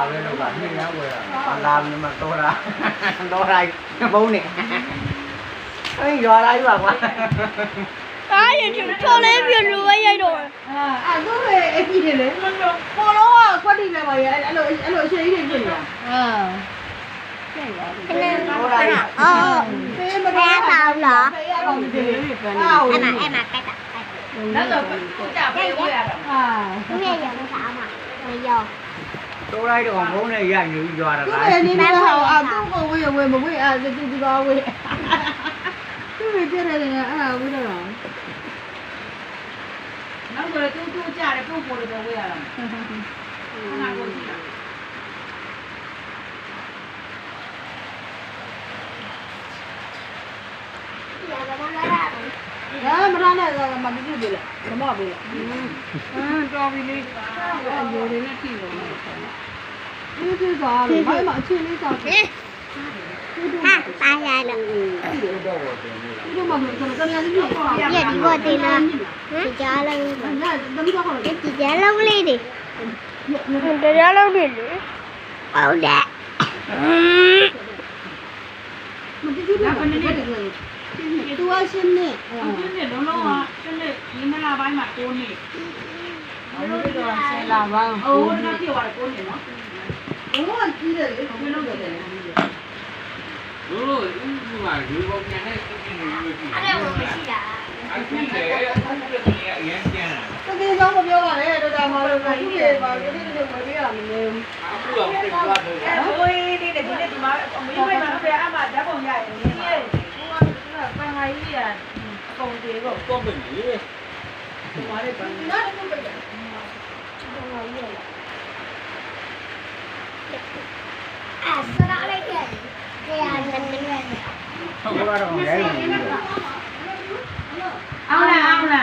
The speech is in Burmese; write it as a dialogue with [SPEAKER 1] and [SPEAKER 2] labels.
[SPEAKER 1] ပဲလို့ကနှစ်ရောက်ွယ်လာပြီးမှတော်တာဘုံနေအေးရွာလာရွာကွာ
[SPEAKER 2] အားရချိုလေးပြလို့ရိုက်တော့
[SPEAKER 3] အဲ့သူ့ရဲ့အကြည့်တယ်လေပေါ်တော့ခွက်တိပဲပါရဲ့အဲ့လိုအချိန်ကြီးတွေဖြစ်နေတာ
[SPEAKER 2] ခလေးအော်ဖေးမထားပါဘူးလားအဲ့မှာကြိုက်တာ
[SPEAKER 3] နောက်တော့ကြပဲဝေးရတော့
[SPEAKER 2] သူရဲ့ရုံစားမှာမရော
[SPEAKER 1] တော်လိုက်တော့ဘုံနဲ့ရိုက်နေရွာတာ
[SPEAKER 3] သူ့
[SPEAKER 1] လား
[SPEAKER 3] ရဲ့နေနေဟောအသူ့ကိုဝေးမဝေးအဲ့သူသွားဝေးသူ့ရဲ့ပြရတယ်အဲ့ဒါဝေးတော့နောက်ဆိုတော့သူ့ကြတယ်ပုံပေါ်တယ်ဝေးရတာခဏကိုကြည့်တာမရနဲ့မတူတူလေမမပဲတော်ပြီလေရိုးရင်းနဲ့ထိလို့ဒီသွားလေဘာမှအချင်းလေးသွားတယ်
[SPEAKER 2] ဟာตายายแล้ว
[SPEAKER 1] ဒီတော့တော့တင်နေလား
[SPEAKER 3] ဒီတော့မှကျွန်တော်ကနေရည်ပြ
[SPEAKER 2] ပြဒီဘောတင်လားဒီကြားလုံး
[SPEAKER 3] ညတမီးတော့ဟောတယ်
[SPEAKER 2] ဒီကြားလုံးလေးတွေတရားလုံးတွေလေဟုတ်တယ်
[SPEAKER 3] မတူတူကလည်းတယ်သူကရှင်းနေ
[SPEAKER 4] ရှင်းနေလုံးလုံးကရှင်းနေဒီမလားပိုင်းမှာ9နှစ်
[SPEAKER 3] အဲ့တော့ဆယ်လာပါ
[SPEAKER 4] အိုးတော့ပြည့်သွားတယ်9နှစ်နော်
[SPEAKER 3] ဘိုးကကြီးတယ်လေ
[SPEAKER 4] ဘယ်လိုလုပ်တယ်လဲ
[SPEAKER 1] တို့ဒီမှာဒီဘောပြန်နေသိနေလို့ကြည့်
[SPEAKER 2] အဲ့ဒါကိုမရှိတာ
[SPEAKER 1] အဲ့ဒီလေအဲ့ဒီအရင်ပြန်တာ
[SPEAKER 3] တကယ်တော့မပြောပါနဲ့တော်တော်မှလို့ခုရေပါဒီနေ့တော့မပြောရမလဲ
[SPEAKER 1] အခုတော့ပြတ်သွားတယ်
[SPEAKER 4] ဘိုးလေးတဲ့ဒီနေ့ဒီမှာမင်းမိတ်မှာပြအမှဓာတ်ပုံရရင်ဒီနေ့ပန်ဟာကြီးကအကုန်ပြေတော့
[SPEAKER 1] တော့မင်းလေ
[SPEAKER 4] ဒီမှာလည်းပန်
[SPEAKER 3] နားတော့မပြော
[SPEAKER 2] အဲ့စရာလေးတဲ့တရားစနေတယ်
[SPEAKER 1] ဟုတ်ကတော့ရဲနေတယ်
[SPEAKER 4] အောင်လား